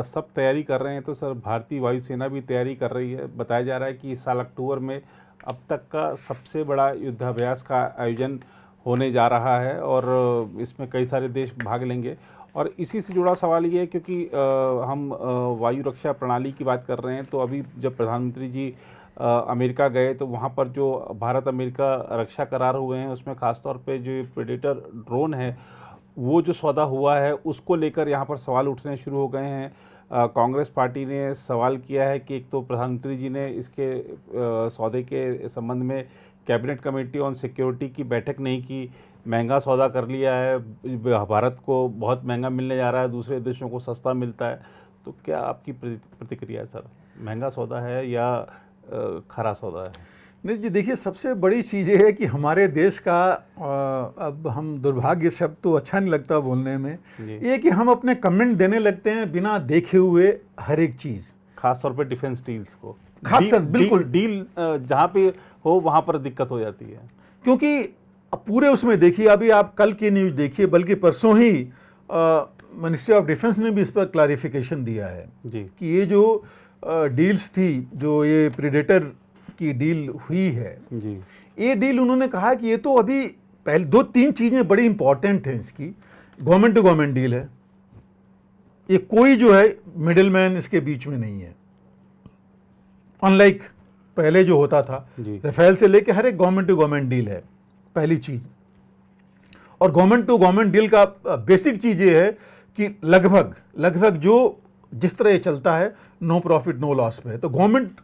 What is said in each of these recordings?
सब तैयारी कर रहे हैं, तो सर भारतीय वायुसेना भी तैयारी कर रही है। बताया जा रहा है कि इस साल अक्टूबर में अब तक का सबसे बड़ा युद्धाभ्यास का आयोजन होने जा रहा है और इसमें कई सारे देश भाग लेंगे। और इसी से जुड़ा सवाल ये है, क्योंकि हम वायु रक्षा प्रणाली की बात कर रहे हैं, तो अभी जब प्रधानमंत्री जी अमेरिका गए तो वहाँ पर जो भारत अमेरिका रक्षा करार हुए हैं उसमें ख़ासतौर पे जो प्रेडेटर ड्रोन है वो जो सौदा हुआ है उसको लेकर यहाँ पर सवाल उठने शुरू हो गए हैं। कांग्रेस पार्टी ने सवाल किया है कि एक तो प्रधानमंत्री जी ने इसके सौदे के संबंध में कैबिनेट कमेटी ऑन सिक्योरिटी की बैठक नहीं की, महंगा सौदा कर लिया है, भारत को बहुत महंगा मिलने जा रहा है, दूसरे देशों को सस्ता मिलता है। तो क्या आपकी प्रतिक्रिया है सर, महंगा सौदा है या खरा सौदा है? नहीं जी, देखिए सबसे बड़ी चीज़ ये है कि हमारे देश का अब हम दुर्भाग्य शब्द तो अच्छा नहीं लगता बोलने में, ये कि हम अपने कमेंट देने लगते हैं बिना देखे हुए हर एक चीज़, खासतौर पे डिफेंस डील्स को, खासकर बिल्कुल डील जहाँ पे हो वहाँ पर दिक्कत हो जाती है। क्योंकि पूरे उसमें देखिए, अभी आप कल की न्यूज़ देखिए, बल्कि परसों ही मिनिस्ट्री ऑफ डिफेंस ने भी इस पर क्लैरिफिकेशन दिया है जी कि ये जो डील्स थी, जो ये प्रेडेटर की डील हुई है जी, ये डील उन्होंने कहा कि ये तो अभी पहले 2-3 चीज़ें बड़ी इंपॉर्टेंट हैं इसकी। गवर्नमेंट टू गवर्नमेंट डील है, ये कोई जो है मिडिल मैन इसके बीच में नहीं है, अनलाइक पहले जो होता था राफेल से लेके हर एक गवर्नमेंट टू गवर्नमेंट डील है, पहली चीज। और गवर्नमेंट टू गवर्नमेंट डील का बेसिक चीज ये है कि लगभग जो जिस तरह ये चलता है नो प्रॉफिट नो लॉस पे है, तो गवर्नमेंट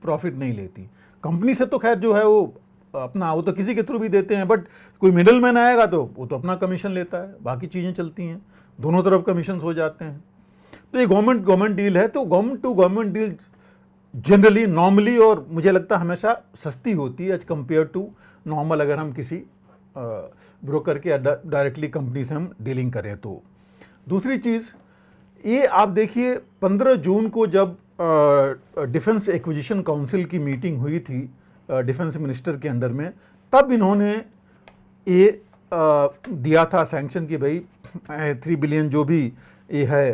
प्रॉफिट नहीं लेती। कंपनी से तो खैर जो है वो अपना, वो तो किसी के थ्रू भी देते हैं, बट कोई मिडिल मैन आएगा तो वो तो अपना कमीशन लेता है, बाकी चीज़ें चलती हैं, दोनों तरफ कमीशन हो जाते हैं। तो ये गवर्नमेंट डील है, तो government to government deal generally normally और मुझे लगता है हमेशा सस्ती होती है एज कम्पेयर टू नॉर्मल, अगर हम किसी ब्रोकर के डायरेक्टली कंपनी से हम डीलिंग करें तो। दूसरी चीज़ ये आप देखिए, 15 जून को जब डिफेंस एक्विजिशन काउंसिल की मीटिंग हुई थी डिफेंस मिनिस्टर के अंडर में, तब इन्होंने ये दिया था सैंक्शन कि भाई 3 बिलियन जो भी ये है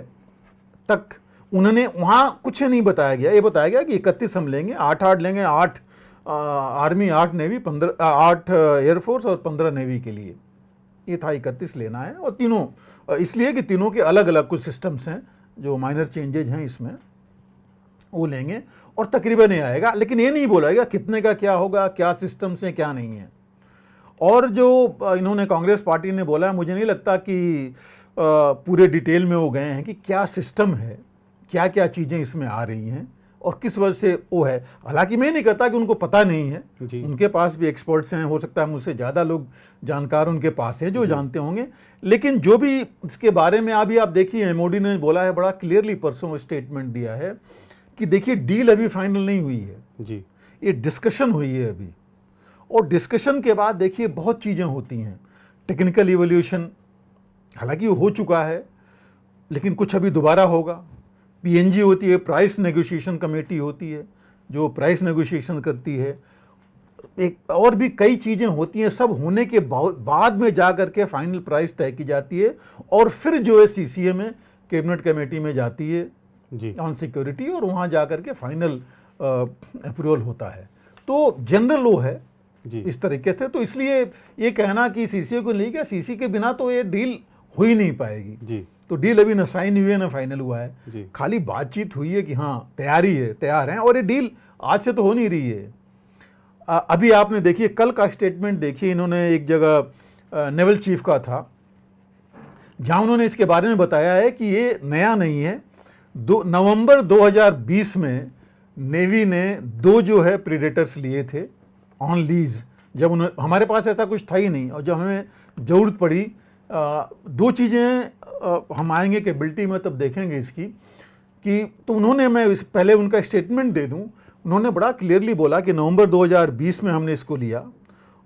तक, उन्होंने वहाँ कुछ नहीं बताया गया, ये बताया गया कि 31 हम लेंगे, 8 लेंगे, 8 आर्मी, 8 नेवी, 8 एयरफोर्स और 15 नेवी के लिए, ये था 31 लेना है। और तीनों इसलिए कि तीनों के अलग अलग कुछ सिस्टम्स हैं, जो माइनर चेंजेज हैं इसमें वो लेंगे और तकरीबन ये आएगा, लेकिन ये नहीं बोला गया कितने का क्या होगा, क्या सिस्टम्स हैं क्या नहीं है। और जो इन्होंने कांग्रेस पार्टी ने बोला, मुझे नहीं लगता कि पूरे डिटेल में वो गए हैं कि क्या सिस्टम है, क्या क्या चीज़ें इसमें आ रही हैं और किस वजह से वो है। हालांकि मैं नहीं कहता कि उनको पता नहीं है, उनके पास भी एक्सपर्ट्स हैं, हो सकता है मुझसे ज़्यादा लोग जानकार उनके पास हैं जो जानते होंगे, लेकिन जो भी इसके बारे में अभी आप देखिए मोदी ने बोला है, बड़ा क्लियरली परसों स्टेटमेंट दिया है कि देखिए डील अभी फाइनल नहीं हुई है जी, ये डिस्कशन हुई है अभी, और डिस्कशन के बाद देखिए बहुत चीज़ें होती हैं, टेक्निकल इवोल्यूशन हालांकि वो हो चुका है, लेकिन कुछ अभी दोबारा होगा। पीएनजी होती है, प्राइस नेगोशिएशन कमेटी होती है जो प्राइस नेगोशिएशन करती है, एक और भी कई चीज़ें होती हैं, सब होने के बाद में जा करके फाइनल प्राइस तय की जाती है और फिर जो है सीसीए में, कैबिनेट कमेटी में जाती है ऑन सिक्योरिटी, और वहाँ जा करके फाइनल अप्रूवल होता है। तो जनरल वो है इस तरीके से। तो इसलिए ये कहना कि सीसीए को नहीं किया, सीसी के बिना तो ये डील हो ही नहीं पाएगी जी। तो डील अभी ना साइन हुई है ना फाइनल हुआ है, खाली बातचीत हुई है कि हाँ तैयारी है, तैयार हैं, और ये डील आज से तो हो नहीं रही है। अभी आपने देखिए कल का स्टेटमेंट देखिए, इन्होंने एक जगह नेवल चीफ का था जहाँ उन्होंने इसके बारे में बताया है कि ये नया नहीं है। नवंबर 2020 में नेवी ने 2 जो है प्रेडेटर्स लिए थे ऑन लीज, जब उन्हें, हमारे पास ऐसा कुछ था ही नहीं, और जब हमें ज़रूरत पड़ी 2 चीज़ें हम आएंगे कैपेबिलिटी में तब देखेंगे इसकी कि, तो उन्होंने, मैं पहले उनका स्टेटमेंट दे दूं, उन्होंने बड़ा क्लियरली बोला कि नवंबर 2020 में हमने इसको लिया,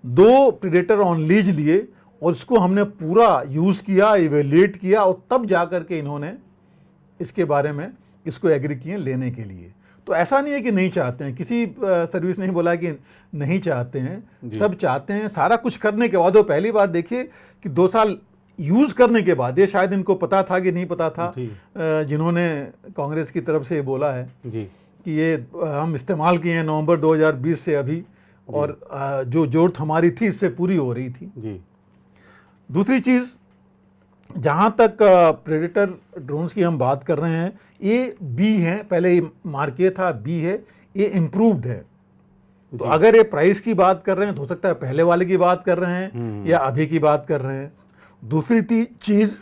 2 प्रेडेटर ऑन लीज लिए और इसको हमने पूरा यूज़ किया, इवेल्युएट किया, और तब जा कर के इन्होंने इसके बारे में इसको एग्री किए लेने के लिए। तो ऐसा नहीं है कि नहीं चाहते हैं, किसी सर्विस ने बोला कि नहीं चाहते हैं, सब चाहते हैं। सारा कुछ करने के बाद वो पहली बार देखिए कि 2 साल यूज करने के बाद, ये शायद इनको पता था कि नहीं पता था, जी जिन्होंने कांग्रेस की तरफ से बोला है जी कि ये हम इस्तेमाल किए हैं नवंबर 2020 से अभी, और जो जरूरत हमारी थी इससे पूरी हो रही थी। जी दूसरी चीज, जहां तक प्रेडेटर ड्रोन्स की हम बात कर रहे हैं, ये बी है, पहले ये मार्क ए था, बी है, ये इम्प्रूव्ड है। तो जी। अगर ये प्राइस की बात कर रहे हैं तो हो सकता है पहले वाले की बात कर रहे हैं या अभी की बात कर रहे हैं। दूसरी चीज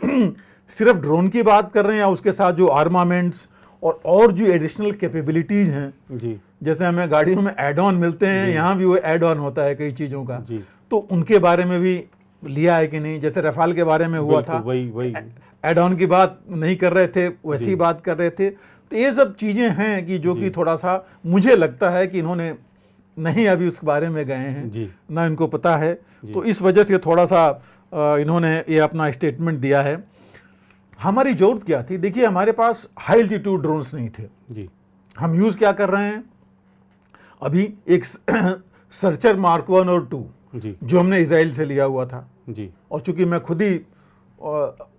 सिर्फ ड्रोन की बात कर रहे हैं या उसके साथ जो आर्मामेंट्स और जो एडिशनल कैपेबिलिटीज हैं, जी जैसे हमें गाड़ियों में एड ऑन मिलते हैं, यहाँ भी वो एड ऑन होता है कई चीज़ों का, जी। तो उनके बारे में भी लिया है कि नहीं। जैसे रफाल के बारे में हुआ था, वही एड ऑन की बात नहीं कर रहे थे, वैसी ही बात कर रहे थे। तो ये सब चीज़ें हैं कि जो कि थोड़ा सा मुझे लगता है कि इन्होंने नहीं अभी उस बारे में गए हैं, जी ना इनको पता है, तो इस वजह से थोड़ा सा इन्होंने ये अपना स्टेटमेंट दिया है। हमारी जरूरत क्या थी? देखिए, हमारे पास हाई एल्टीट्यूड ड्रोन्स नहीं थे। जी। हम यूज़ क्या कर रहे हैं अभी? एक सर्चर मार्क 1 और 2 जी जो हमने इजराइल से लिया हुआ था, जी और चूंकि मैं खुद ही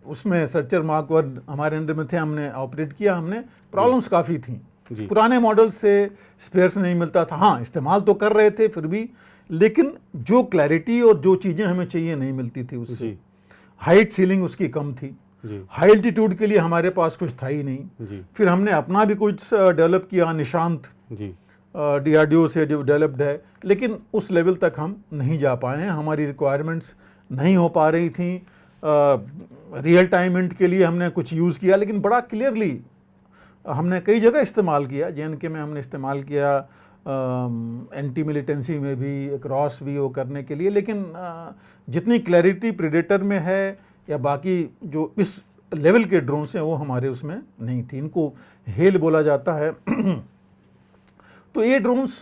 उसमें सर्चर मार्क 1 हमारे अंडर में थे, हमने ऑपरेट किया, हमने प्रॉब्लम्स काफ़ी थी। जी पुराने मॉडल से स्पेयर्स नहीं मिलता था, हाँ इस्तेमाल तो कर रहे थे फिर भी, लेकिन जो क्लैरिटी और जो चीज़ें हमें चाहिए नहीं मिलती थी उससे। जी हाइट सीलिंग उसकी कम थी, जी हाई एल्टीट्यूड के लिए हमारे पास कुछ था ही नहीं। जी फिर हमने अपना भी कुछ डेवलप किया, निशांत जी DRDO से जो डेवलप्ड है, लेकिन उस लेवल तक हम नहीं जा पाए हैं, हमारी रिक्वायरमेंट्स नहीं हो पा रही थी। रियल टाइम इंट के लिए हमने कुछ यूज़ किया, लेकिन बड़ा क्लियरली हमने कई जगह इस्तेमाल किया। JNK में हमने इस्तेमाल किया, एंटी मिलिटेंसी में भी, क्रॉस भी वो करने के लिए, लेकिन जितनी क्लैरिटी प्रेडेटर में है या बाकी जो इस लेवल के ड्रोन्स हैं वो हमारे उसमें नहीं थी। इनको हेल बोला जाता है। तो ये ड्रोन्स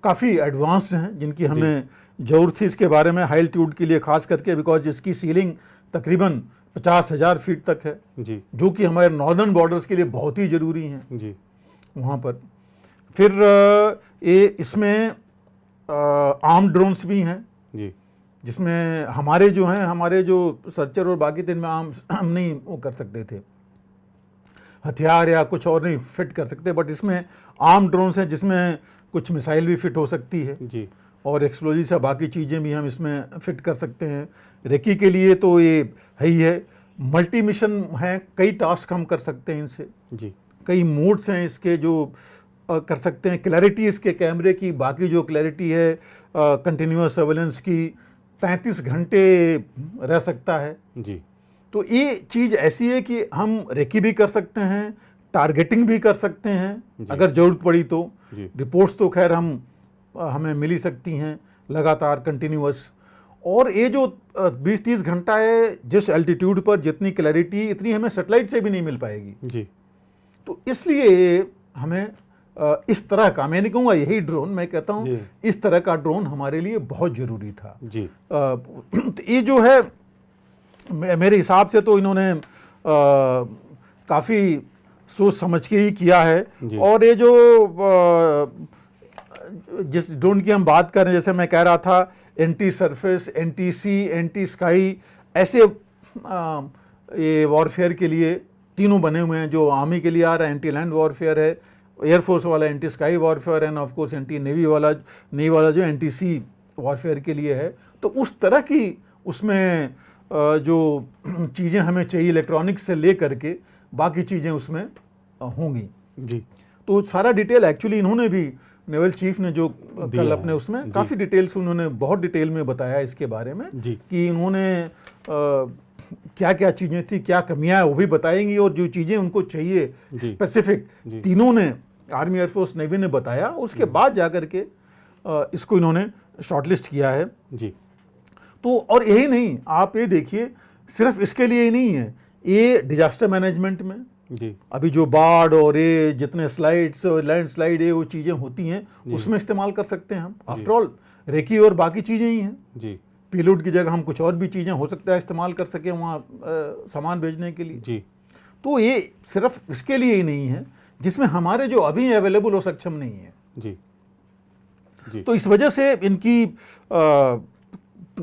काफ़ी एडवांस्ड हैं, जिनकी हमें ज़रूरत थी इसके बारे में, हाई एल्टीट्यूड के लिए खास करके, बिकॉज इसकी सीलिंग तकरीबन 50,000 फीट तक है, जी जो कि हमारे नॉर्दर्न बॉर्डर्स के लिए बहुत ही ज़रूरी हैं जी वहाँ पर। फिर ये इसमें आर्म ड्रोन्स भी हैं, जी जिसमें हमारे जो सर्चर और बाकी थे, इनमें हम नहीं वो कर सकते थे, हथियार या कुछ और नहीं फिट कर सकते, बट इसमें आर्म ड्रोन्स हैं जिसमें कुछ मिसाइल भी फिट हो सकती है जी और एक्सप्लोजिव या बाकी चीज़ें भी हम इसमें फिट कर सकते हैं। रेकी के लिए तो ये है ही है, मल्टी मिशन हैं, कई टास्क हम कर सकते हैं इनसे, जी कई मोड्स हैं इसके जो कर सकते हैं। क्लैरिटी इसके कैमरे की, बाकी जो क्लैरिटी है कंटिन्यूअस सर्वेलेंस की, 35 घंटे रह सकता है। जी तो ये चीज़ ऐसी है कि हम रेकी भी कर सकते हैं, टारगेटिंग भी कर सकते हैं अगर ज़रूरत पड़ी तो। रिपोर्ट्स तो खैर हमें मिल ही सकती हैं लगातार, कंटिन्यूअस। और ये जो 20-30 घंटा है, जिस एल्टीट्यूड पर जितनी क्लैरिटी, इतनी हमें सेटेलाइट से भी नहीं मिल पाएगी जी। तो इसलिए हमें इस तरह का, मैं नहीं कहूँगा यही ड्रोन, मैं कहता हूँ इस तरह का ड्रोन हमारे लिए बहुत ज़रूरी था जी। तो ये जो है मेरे हिसाब से तो इन्होंने काफ़ी सोच समझ के ही किया है। और ये जो जिस ड्रोन की हम बात कर रहे हैं, जैसे मैं कह रहा था, anti surface, anti sea, anti sky, ऐसे ये वॉरफेयर के लिए तीनों बने हुए हैं। जो आर्मी के लिए आ रहा है एंटी लैंड वॉरफेयर है, एयरफोर्स वाला एंटी स्काई वॉरफेयर है, ऑफ कोर्स एंटी नेवी वाला जो एंटी सी वॉरफेयर के लिए है। तो उस तरह की उसमें जो चीज़ें हमें चाहिए इलेक्ट्रॉनिक्स से ले करके बाकी चीज़ें उसमें होंगी जी। तो सारा डिटेल एक्चुअली इन्होंने भी, नेवल चीफ ने जो कल अपने उसमें काफ़ी डिटेल्स उन्होंने बहुत डिटेल में बताया इसके बारे में कि उन्होंने क्या क्या चीज़ें थी, क्या कमियां वो भी बताएंगी, और जो चीज़ें उनको चाहिए स्पेसिफिक तीनों ने, आर्मी, एयरफोर्स, नेवी ने बताया, उसके बाद जाकर के इसको इन्होंने शॉर्टलिस्ट किया है जी। तो और यही नहीं, आप ये देखिए, सिर्फ इसके लिए ही नहीं है, ये डिजास्टर मैनेजमेंट में जी। अभी जो बाढ़ और ये जितने स्लाइड्स और लैंडस्लाइड ये वो चीज़ें होती हैं उसमें इस्तेमाल कर सकते हैं हम। आफ्टर ऑल रेकी और बाकी चीज़ें ही हैं जी। पेलोड की जगह हम कुछ और भी चीज़ें हो सकता है इस्तेमाल कर सकें वहाँ सामान भेजने के लिए जी। तो ये सिर्फ इसके लिए ही नहीं है जिसमें हमारे जो अभी अवेलेबल हो सक्षम नहीं है जी। जी। तो इस वजह से इनकी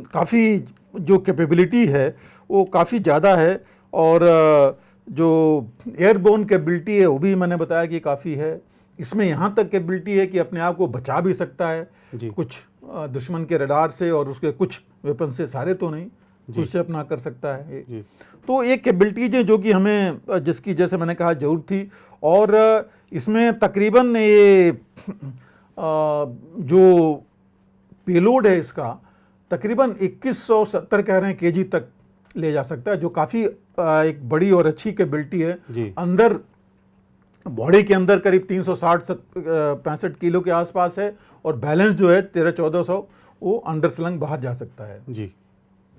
काफ़ी जो कैपेबिलिटी है वो काफ़ी ज़्यादा है, और जो एयरबोर्न कैपेबिलिटी है वो भी मैंने बताया कि काफ़ी है। इसमें यहाँ तक कैपेबिलिटी है कि अपने आप को बचा भी सकता है जी कुछ दुश्मन के रडार से, और उसके कुछ वेपन से, सारे तो नहीं, कुछ से अपना कर सकता है ये। जी तो एक कैपेबिलिटीज है जो कि हमें जिसकी जैसे मैंने कहा जरूरत थी। और इसमें तकरीबन ये जो पेलोड है इसका तकरीबन 2170 कह रहे हैं केजी तक ले जा सकता है, जो काफ़ी एक बड़ी और अच्छी कैपेबिलिटी है। जी अंदर बॉडी के अंदर करीब 360-65 किलो के आसपास है, और बैलेंस जो है 1300-1400 वो अंडर स्लंग बाहर जा सकता है। जी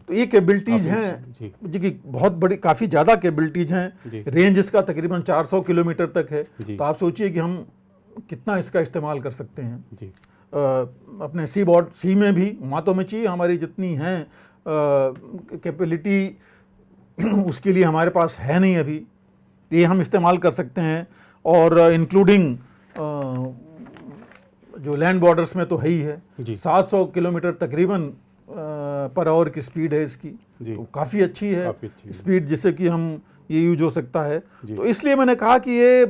तो ये कैपेबिलिटीज काफी- हैं जी जी की बहुत बड़ी, काफ़ी ज़्यादा कैपेबिलिटीज हैं। जी रेंज इसका तकरीबन 400 किलोमीटर तक है। जी तो आप सोचिए कि हम कितना इसका इस्तेमाल कर सकते हैं जी अपने सी में भी, वहाँ तो में चाहिए हमारी जितनी हैं कैपेबिलिटी उसके लिए हमारे पास है नहीं अभी, ये हम इस्तेमाल कर सकते हैं। और इंक्लूडिंग जो लैंड बॉर्डर्स में तो है ही है। जी 700 किलोमीटर तकरीबन पर आवर की स्पीड है इसकी, जी तो काफ़ी अच्छी है काफी अच्छी है। स्पीड, जिससे कि हम ये यूज हो सकता है। जी। तो इसलिए मैंने कहा कि ये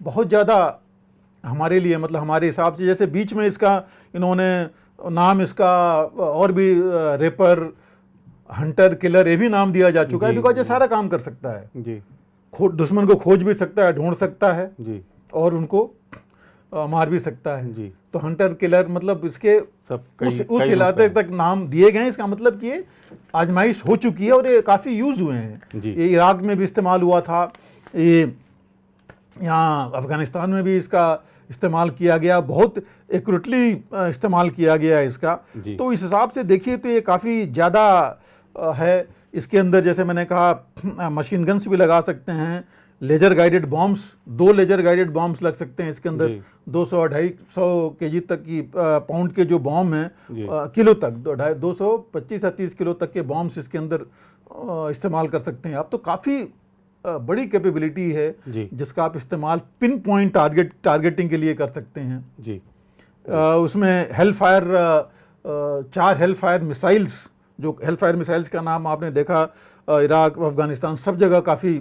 बहुत ज़्यादा हमारे लिए, मतलब हमारे हिसाब से, जैसे बीच में इसका इन्होंने नाम इसका और भी रेपर, हंटर, किलर ये भी नाम दिया जा चुका है, जी, बिकॉज ये जी। सारा काम कर सकता है। जी दुश्मन को खोज भी सकता है, ढूंढ सकता है, जी और उनको मार भी सकता है। जी तो हंटर, किलर, मतलब इसके सब उस कई इलाके रूप हैं। तक नाम दिए गए हैं। इसका मतलब कि ये आजमाइश हो चुकी है और ये काफ़ी यूज हुए हैं। जी। ये इराक में भी इस्तेमाल हुआ था, ये यहाँ अफगानिस्तान में भी इसका इस्तेमाल किया गया, बहुत एक्यूरेटली इस्तेमाल किया गया है इसका। जी। तो इस हिसाब से देखिए तो ये काफ़ी ज़्यादा है। इसके अंदर जैसे मैंने कहा मशीन गन्स भी लगा सकते हैं, laser guided bombs, 2 laser guided bombs लग सकते हैं इसके अंदर। जी। 200-250 केजी तक की पाउंड के जो बॉम्ब हैं, जी। किलो तक 225 या 30 किलो तक के बॉम्ब्स इसके अंदर इस्तेमाल कर सकते हैं आप। तो काफ़ी बड़ी कैपेबिलिटी है जी जिसका आप इस्तेमाल पिन पॉइंट टारगेटिंग के लिए कर सकते हैं। जी उसमें hello fire, 4 hello fire missiles, जो हेल फायर मिसाइल्स का नाम आपने देखा इराक, अफगानिस्तान, सब जगह काफ़ी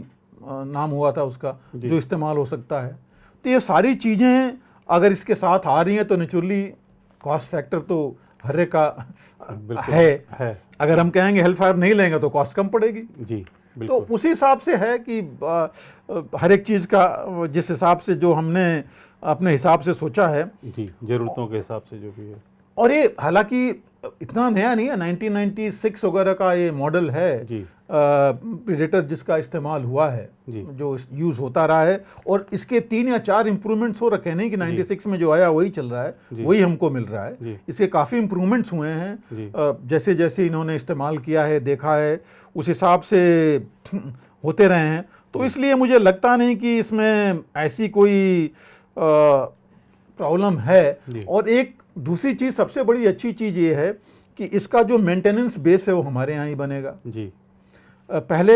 नाम हुआ था उसका, जी। जो इस्तेमाल हो सकता है। तो ये सारी चीज़ें अगर इसके साथ आ रही हैं तो नेचुरली कॉस्ट फैक्टर तो हर एक का बिल्कुल है। अगर हम कहेंगे हेल फायर नहीं लेंगे तो कॉस्ट कम पड़ेगी। जी तो बिल्कुल उसी हिसाब से है कि हर एक चीज़ का जिस हिसाब से जो हमने अपने हिसाब से सोचा है। जी जरूरतों के हिसाब से जो भी है। और ये हालांकि इतना नया नहीं है, 1996 वगैरह का ये मॉडल है जी प्रेडेटर जिसका इस्तेमाल हुआ है, जी जो यूज़ होता रहा है। और इसके 3 या 4 इम्प्रूवमेंट्स हो रखे हैं, नहीं कि 96 में जो आया वही चल रहा है, जी। वही हमको मिल रहा जी। है। इसके काफ़ी इम्प्रूवमेंट्स हुए जी। हैं, जैसे जैसे इन्होंने इस्तेमाल किया है, देखा है, उस हिसाब से होते रहे हैं। तो इसलिए मुझे लगता नहीं कि इसमें ऐसी कोई प्रॉब्लम है। जी। और एक दूसरी चीज़, सबसे बड़ी अच्छी चीज़ ये है कि इसका जो मेंटेनेंस बेस है वो हमारे यहाँ ही बनेगा। जी पहले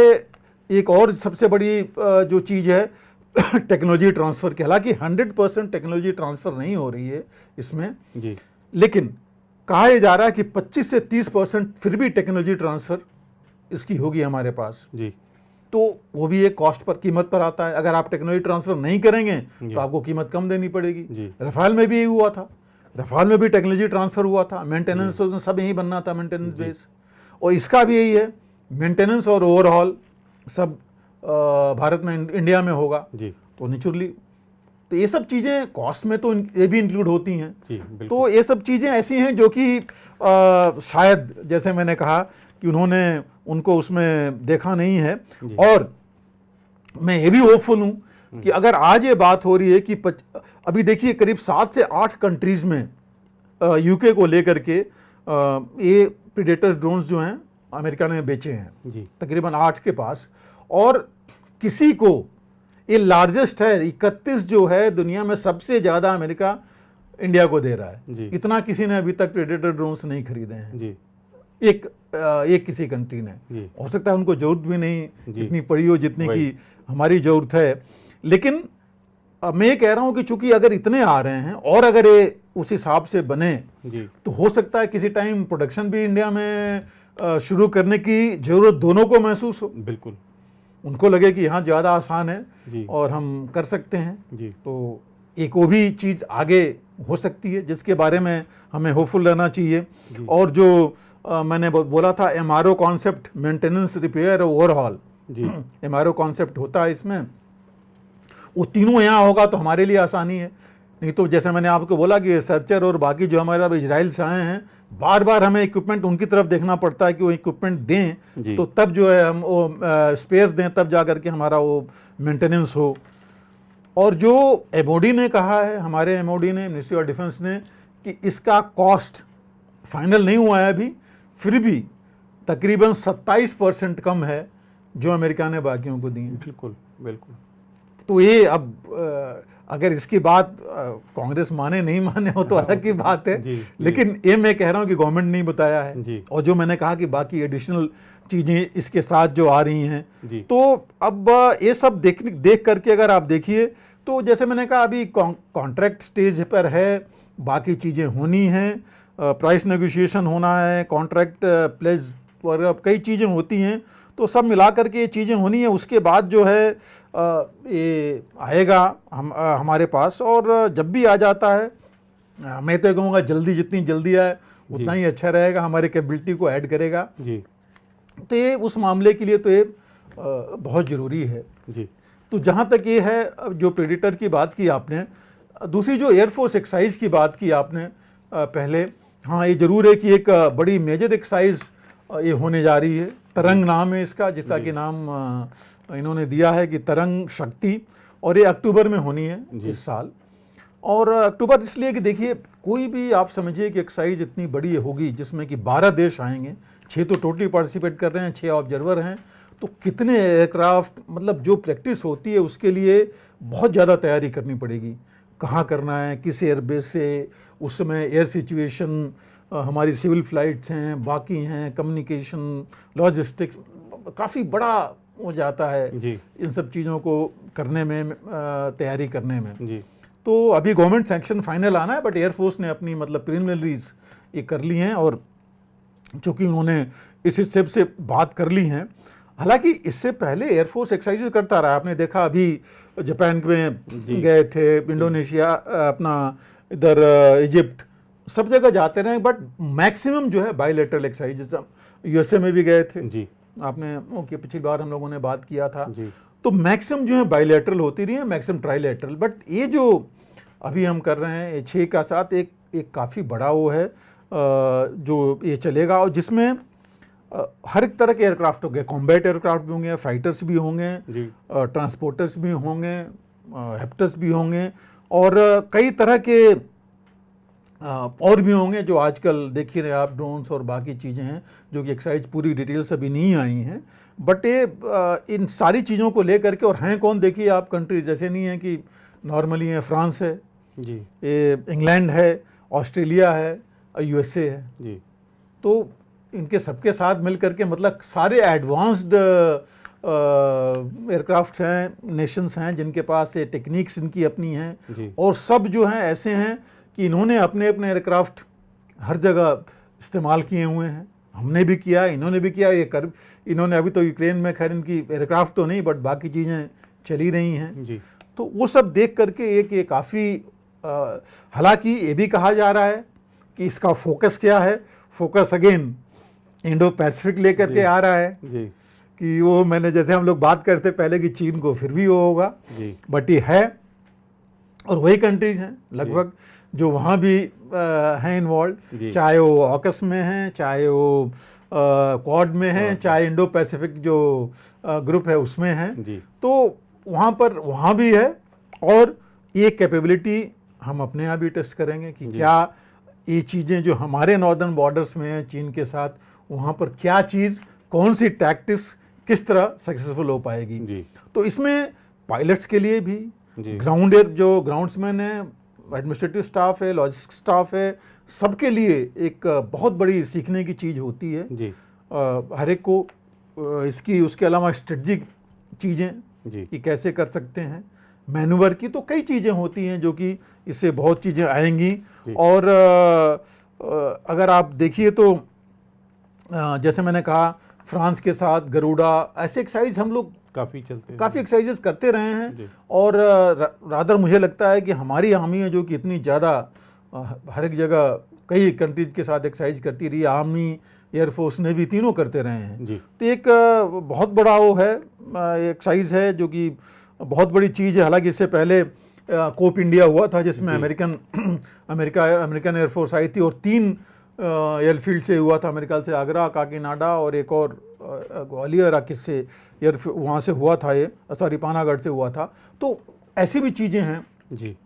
एक और सबसे बड़ी जो चीज़ है टेक्नोलॉजी ट्रांसफ़र की, हालांकि 100% टेक्नोलॉजी ट्रांसफ़र नहीं हो रही है इसमें, जी लेकिन कहा यह जा रहा है कि 25 से 30% फिर भी टेक्नोलॉजी ट्रांसफ़र इसकी होगी हमारे पास। जी तो वो भी एक कॉस्ट पर, कीमत पर आता है। अगर आप टेक्नोलॉजी ट्रांसफ़र नहीं करेंगे जी। तो आपको कीमत कम देनी पड़ेगी। जी। रफाल में भी यही हुआ था, रफाल में भी टेक्नोलॉजी ट्रांसफ़र हुआ था, मेंटेनेंस सब यही बनना था, मेंटेनेंस जी। बेस। और इसका भी यही है, मेंटेनेंस और ओवरहॉल सब भारत में, इंडिया में होगा। जी तो नेचुरली तो ये सब चीज़ें कॉस्ट में तो ये भी इंक्लूड होती हैं। जी बिल्कुल। तो ये सब चीज़ें ऐसी हैं जो कि शायद जैसे मैंने कहा कि उन्होंने उनको उसमें देखा नहीं है। जी। और मैं ये भी होपफुल हूँ कि अगर आज ये बात हो रही है कि अभी देखिए करीब 7 से 8 कंट्रीज़ में यूके को लेकर के ये प्रेडेटर ड्रोन्स जो हैं अमेरिका ने बेचे हैं, जी तकरीबन 8 के पास। और किसी को ये लार्जेस्ट है, 31 जो है दुनिया में सबसे ज़्यादा अमेरिका इंडिया को दे रहा है। जी। इतना किसी ने अभी तक प्रेडेटर ड्रोन्स नहीं खरीदे हैं, जी एक किसी कंट्री ने। जी हो सकता है उनको जरूरत भी नहीं जी। इतनी पड़ी हो जितनी वही। की हमारी जरूरत है। लेकिन अब मैं ये कह रहा हूं कि चूंकि अगर इतने आ रहे हैं और अगर ये उस हिसाब से बने जी तो हो सकता है किसी टाइम प्रोडक्शन भी इंडिया में शुरू करने की जरूरत दोनों को महसूस हो, बिल्कुल उनको लगे कि यहाँ ज़्यादा आसान है जी और हम कर सकते हैं। जी तो एक वो भी चीज़ आगे हो सकती है जिसके बारे में हमें होपफुल रहना चाहिए। जी और जो मैंने बोला था MRO concept, maintenance, repair, overhaul, जी MRO कॉन्सेप्ट होता है इसमें, वो तीनों यहाँ होगा तो हमारे लिए आसानी है। नहीं तो जैसे मैंने आपको बोला कि सर्चर और बाकी जो हमारे अब इजराइल से आए हैं, बार बार हमें इक्विपमेंट उनकी तरफ देखना पड़ता है कि वो इक्विपमेंट दें, जी तो तब जो है हम वो स्पेयर दें, तब जा करके हमारा वो मेंटेनेंस हो। और जो MOD ने कहा है, हमारे MOD ने, मिनिस्ट्री ऑफ डिफेंस ने, कि इसका कॉस्ट फाइनल नहीं हुआ है अभी, फिर भी तकरीबन 27% कम है जो अमेरिका ने बाकियों को दी है। बिल्कुल बिल्कुल तो ये अब अगर इसकी बात कांग्रेस माने नहीं माने हो तो अलग की बात है, जी, लेकिन ये मैं कह रहा हूँ कि गवर्नमेंट नहीं बताया है। जी और जो मैंने कहा कि बाकी एडिशनल चीज़ें इसके साथ जो आ रही हैं, जी तो अब ये सब देख करके अगर आप देखिए तो जैसे मैंने कहा अभी कॉन्ट्रैक्ट स्टेज पर है, बाकी चीज़ें होनी हैं, प्राइस नेगोशिएशन होना है, कॉन्ट्रैक्ट प्लेज और अब कई चीज़ें होती हैं, तो सब मिला करके ये चीज़ें होनी है। उसके बाद जो है ये आएगा हमारे पास, और जब भी आ जाता है मैं तो कहूँगा जल्दी, जितनी जल्दी आए उतना ही अच्छा रहेगा, हमारी कैपेबिलिटी को ऐड करेगा। जी तो ये उस मामले के लिए तो ये बहुत ज़रूरी है। जी तो जहाँ तक ये है, जो प्रेडिटर की बात की आपने, दूसरी जो एयरफोर्स एक्सरसाइज की बात की आपने पहले, हाँ ये ज़रूर है कि एक बड़ी मेजर एक्सरसाइज ये होने जा रही है। तरंग नाम है इसका, जिसका कि नाम इन्होंने दिया है कि तरंग शक्ति, और ये अक्टूबर में होनी है इस साल। और अक्टूबर इसलिए कि देखिए, कोई भी आप समझिए कि एक्सरसाइज इतनी बड़ी होगी जिसमें कि 12 देश आएंगे, 6 तो टोटली पार्टिसिपेट कर रहे हैं, 6 ऑब्जर्वर हैं, तो कितने एयरक्राफ्ट, मतलब जो प्रैक्टिस होती है उसके लिए बहुत ज़्यादा तैयारी करनी पड़ेगी। कहाँ करना है, किस एयरबेस से, उस समय एयर सिचुएशन, हमारी सिविल फ्लाइट्स हैं, बाकी हैं, कम्युनिकेशन, लॉजिस्टिक्स, काफ़ी बड़ा हो जाता है जी इन सब चीज़ों को करने में, तैयारी करने में। जी तो अभी गवर्नमेंट सैंक्शन फाइनल आना है, बट एयरफोर्स ने अपनी मतलब प्रिलिमिनरीज ये कर ली हैं, और चूँकि उन्होंने इस हिस्से से बात कर ली हैं। हालांकि इससे पहले एयरफोर्स एक्सरसाइज करता रहा, आपने देखा अभी जापान में गए थे, इंडोनेशिया, अपना इधर इजिप्ट, सब जगह जाते रहे, बट मैक्सिमम जो है बायलैटरल एक्सरसाइज, USA में भी गए थे जी आपने, ओके पिछली बार हम लोगों ने बात किया था, जी तो मैक्सिमम जो है बायलैटरल होती रही है, मैक्सिमम ट्राइलैटरल। बट ये जो अभी हम कर रहे हैं 6 का साथ, एक काफ़ी बड़ा वो है जो ये चलेगा, और जिसमें हर एक तरह के एयरक्राफ्ट होंगे, कॉम्बैट एयरक्राफ्ट भी होंगे, फाइटर्स भी होंगे, ट्रांसपोर्टर्स भी होंगे, हेप्टर्स भी होंगे, और कई तरह के और भी होंगे जो आजकल देख ही रहे आप, ड्रोन्स और बाकी चीज़ें हैं, जो कि एक्सरसाइज पूरी डिटेल्स अभी नहीं आई हैं। बट ये इन सारी चीज़ों को लेकर के, और हैं कौन, देखिए आप, कंट्री जैसे नहीं है कि नॉर्मली है, फ्रांस है जी ये, इंग्लैंड है, ऑस्ट्रेलिया है, USA है, जी तो इनके सबके साथ मिल करके मतलब सारे एडवांस्ड एयरक्राफ्ट हैं, नेशंस हैं जिनके पास ये टेक्निक्स इनकी अपनी हैं, जी और सब जो हैं ऐसे हैं कि इन्होंने अपने अपने एयरक्राफ्ट हर जगह इस्तेमाल किए हुए हैं। हमने भी किया, इन्होंने भी किया, इन्होंने अभी तो यूक्रेन में खैर इनकी एयरक्राफ्ट तो नहीं, बट बाकी चीज़ें चली रही हैं। जी तो वो सब देख करके एक ये काफ़ी, हालांकि ये भी कहा जा रहा है कि इसका फोकस क्या है, फोकस अगेन इंडो पैसिफिक लेकर के आ रहा है, जी कि वो मैंने जैसे हम लोग बात करते पहले कि चीन को फिर भी वो होगा, जी बट ये है, और वही कंट्रीज हैं लगभग जो वहाँ भी हैं इन्वॉल्व, चाहे वो ऑकस में हैं, चाहे वो क्वाड में हैं, चाहे इंडो पैसिफिक जो ग्रुप है उसमें हैं, तो वहाँ भी है। और ये कैपेबिलिटी हम अपने यहाँ भी टेस्ट करेंगे कि क्या ये चीज़ें जो हमारे नॉर्दर्न बॉर्डर्स में हैं चीन के साथ, वहाँ पर क्या चीज़, कौन सी टैक्टिक्स किस तरह सक्सेसफुल हो पाएगी। तो इसमें पायलट्स के लिए भी, जो ग्राउंड्समैन है, एडमिनिस्ट्रेटिव स्टाफ है, लॉजिस्टिक स्टाफ है, सबके लिए एक बहुत बड़ी सीखने की चीज़ होती है हर एक को। इसकी उसके अलावा स्ट्रेटजिक चीज़ें कि कैसे कर सकते हैं, मैनूवर की, तो कई चीज़ें होती हैं जो कि इससे बहुत चीज़ें आएंगी। जी। और अगर आप देखिए तो जैसे मैंने कहा फ्रांस के साथ गरुड़ा, ऐसे एक्सरसाइज हम लोग काफ़ी चलते हैं। काफ़ी एक्सरसाइजेस करते रहे हैं। जी। और रादर मुझे लगता है कि हमारी आर्मी है जो कि इतनी ज़्यादा हर एक जगह कई कंट्रीज के साथ एक्सरसाइज करती रही, आर्मी, एयरफोर्स, नेवी तीनों करते रहे हैं। जी। तो एक बहुत बड़ा वो है एक्सरसाइज है जो कि बहुत बड़ी चीज़ है। हालांकि इससे पहले कोप इंडिया हुआ था जिसमें जी। अमेरिकन एयरफोर्स आई थी, और 3 एयरफील्ड से हुआ था, मेरे ख्याल से आगरा, काकीनाडा और एक और ग्वालियर किससे वहाँ से हुआ था, ये सॉरी पानागढ़ से हुआ था। तो ऐसी भी चीज़ें हैं जी।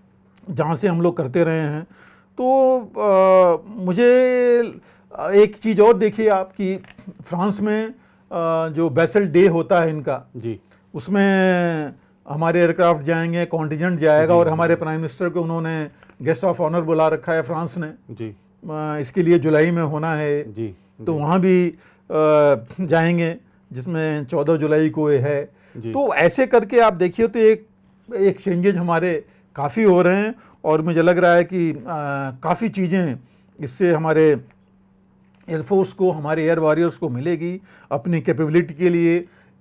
जहाँ से हम लोग करते रहे हैं। तो मुझे एक चीज़ और देखिए आप कि फ्रांस में जो बेसल डे होता है इनका, जी। उसमें हमारे एयरक्राफ्ट जाएंगे, कॉन्टिजेंट जाएगा, जी। और हमारे प्राइम मिनिस्टर को उन्होंने गेस्ट ऑफ ऑनर बुला रखा है फ्रांस ने। जी। इसके लिए जुलाई में होना है। जी। तो वहाँ भी जाएंगे, जिसमें 14 जुलाई को ये है। जी। तो ऐसे करके आप देखिए तो एक एक्सचेंजेज हमारे काफ़ी हो रहे हैं, और मुझे लग रहा है कि काफ़ी चीज़ें इससे हमारे एयरफोर्स को, हमारे एयर वॉरियर्स को मिलेगी अपनी कैपेबिलिटी के लिए।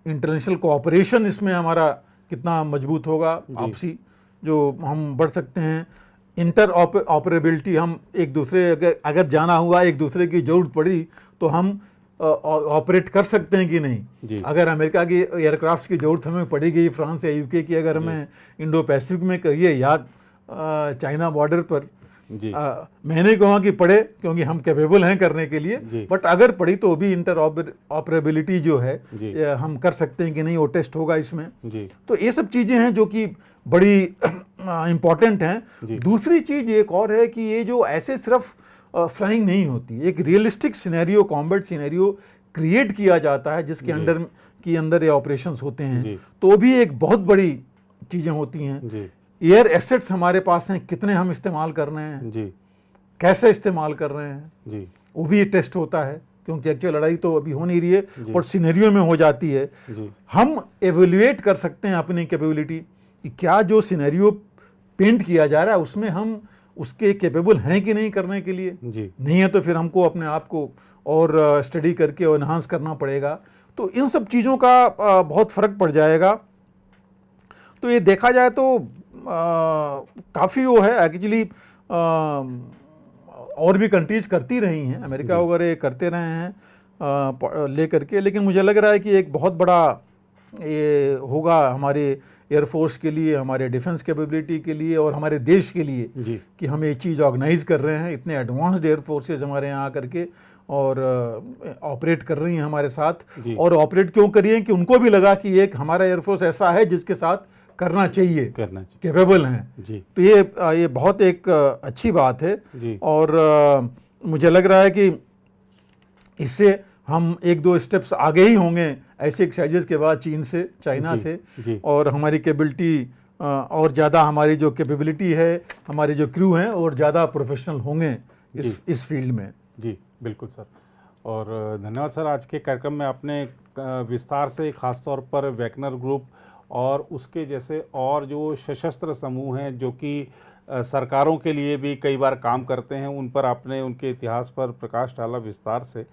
इंटरनेशनल कोऑपरेशन इसमें हमारा कितना मजबूत होगा, आपसी जो हम बढ़ सकते हैं। इंटर ऑपरेबिलिटी, हम एक दूसरे अगर जाना हुआ, एक दूसरे की ज़रूरत पड़ी तो हम ऑपरेट कर सकते हैं कि नहीं। जी। अगर अमेरिका की एयरक्राफ्ट की ज़रूरत हमें पड़ेगी, फ्रांस या यूके की अगर हमें इंडो पैसिफिक में कहिए या चाइना बॉर्डर पर, जी। मैं नहीं कहूँगा कि पड़े क्योंकि हम कैपेबल हैं करने के लिए, बट अगर पड़ी तो भी इंटर ऑपरेबिलिटी जो है हम कर सकते हैं कि नहीं, वो टेस्ट होगा इसमें। जी। तो ये सब चीज़ें हैं जो कि बड़ी इम्पॉर्टेंट हैं। दूसरी चीज़ एक और है कि ये जो ऐसे सिर्फ फ्लाइंग नहीं होती, एक realistic scenario, combat scenario create किया जाता है जिसके अंदर ये ऑपरेशंस होते हैं, तो भी एक बहुत बड़ी चीज़ें होती हैं। एयर एसेट्स हमारे पास हैं, कितने हम इस्तेमाल कर रहे हैं, जी। कैसे इस्तेमाल कर रहे हैं, जी। वो भी टेस्ट होता है, क्योंकि एक्चुअल लड़ाई तो अभी हो नहीं रही है और सिनेरियो में हो जाती है। जी। हम एवेल्युएट कर सकते हैं अपनी कैपेबिलिटी कि क्या जो सिनेरियो पेंट किया जा रहा है उसमें हम उसके कैपेबल हैं कि नहीं करने के लिए। जी। नहीं है तो फिर हमको अपने आप को और स्टडी करके और एनहांस करना पड़ेगा। तो इन सब चीज़ों का बहुत फ़र्क पड़ जाएगा। तो ये देखा जाए तो काफ़ी वो है एक्चुअली, और भी कंट्रीज करती रही हैं, अमेरिका वगैरह करते रहे हैं ले करके, लेकिन मुझे लग रहा है कि एक बहुत बड़ा ये होगा हमारे एयरफोर्स के लिए, हमारे डिफेंस कैपेबिलिटी के लिए और हमारे देश के लिए कि हम ये चीज़ ऑर्गेनाइज कर रहे हैं। इतने एडवांस्ड एयरफोर्सेज हमारे यहाँ आकर के और ऑपरेट कर रही हैं हमारे साथ। और ऑपरेट क्यों करिए कि उनको भी लगा कि एक हमारा एयरफोर्स ऐसा है जिसके साथ करना चाहिए, कैपेबल हैं। तो ये बहुत एक अच्छी बात है। और मुझे लग रहा है कि इससे हम 1-2 स्टेप्स आगे ही होंगे ऐसे एक्सरसाइजेस के बाद चीन से, चाइना से, और हमारी कैपेबिलिटी और ज़्यादा, हमारी जो कैपेबिलिटी है, हमारे जो क्रू हैं और ज़्यादा प्रोफेशनल होंगे इस फील्ड में। जी बिल्कुल सर, और धन्यवाद सर। आज के कार्यक्रम में आपने विस्तार से खास तौर पर वैगनर ग्रुप और उसके जैसे और जो सशस्त्र समूह हैं जो कि सरकारों के लिए भी कई बार काम करते हैं, उन पर आपने उनके इतिहास पर प्रकाश डाला विस्तार से।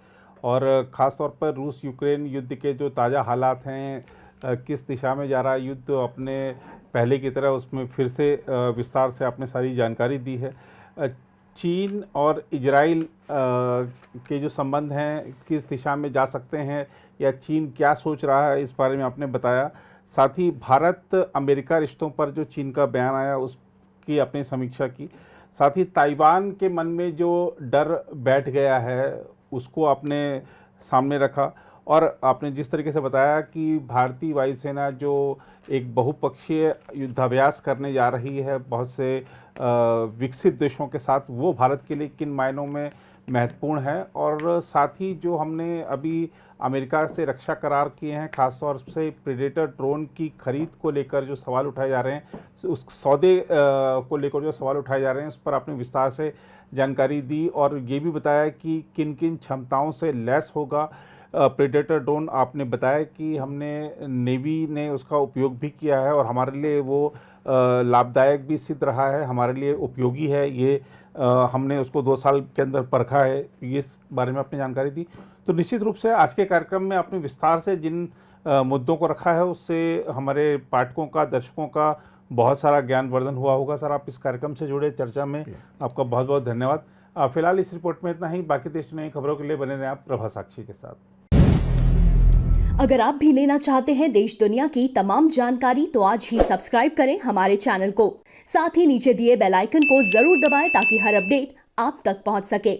और ख़ास तौर पर रूस यूक्रेन युद्ध के जो ताज़ा हालात हैं, किस दिशा में जा रहा है युद्ध, अपने पहले की तरह उसमें फिर से विस्तार से आपने सारी जानकारी दी है। चीन और इजराइल के जो संबंध हैं किस दिशा में जा सकते हैं या चीन क्या सोच रहा है, इस बारे में आपने बताया। साथ ही भारत अमेरिका रिश्तों पर जो चीन का बयान आया उसकी आपने समीक्षा की। साथ ही ताइवान के मन में जो डर बैठ गया है उसको आपने सामने रखा। और आपने जिस तरीके से बताया कि भारतीय वायुसेना जो एक बहुपक्षीय युद्धाभ्यास करने जा रही है बहुत से विकसित देशों के साथ, वो भारत के लिए किन मायनों में महत्वपूर्ण है। और साथ ही जो हमने अभी अमेरिका से रक्षा करार किए हैं, खासतौर से प्रेडेटर ड्रोन की खरीद को लेकर जो सवाल उठाए जा रहे हैं, उस सौदे को लेकर जो सवाल उठाए जा रहे हैं, उस पर आपने विस्तार से जानकारी दी और ये भी बताया कि किन किन क्षमताओं से लैस होगा प्रेडेटर ड्रोन आपने बताया कि हमने नेवी ने उसका उपयोग भी किया है और हमारे लिए वो लाभदायक भी सिद्ध रहा है, हमारे लिए उपयोगी है। ये हमने उसको 2 साल के अंदर परखा है, ये इस बारे में आपने जानकारी दी। तो निश्चित रूप से आज के कार्यक्रम में आपने विस्तार से जिन मुद्दों को रखा है उससे हमारे पाठकों का, दर्शकों का बहुत सारा ज्ञानवर्धन हुआ होगा। सर, आप इस कार्यक्रम से जुड़े चर्चा में आपका बहुत बहुत धन्यवाद। फिलहाल इस रिपोर्ट में इतना ही। बाकी देश की नई खबरों के लिए बने रहें आप प्रभा साक्षी के साथ। अगर आप भी लेना चाहते हैं देश दुनिया की तमाम जानकारी तो आज ही सब्सक्राइब करें हमारे चैनल को। साथ ही नीचे दिए बेल आइकन को जरूर दबाएं ताकि हर अपडेट आप तक पहुंच सके।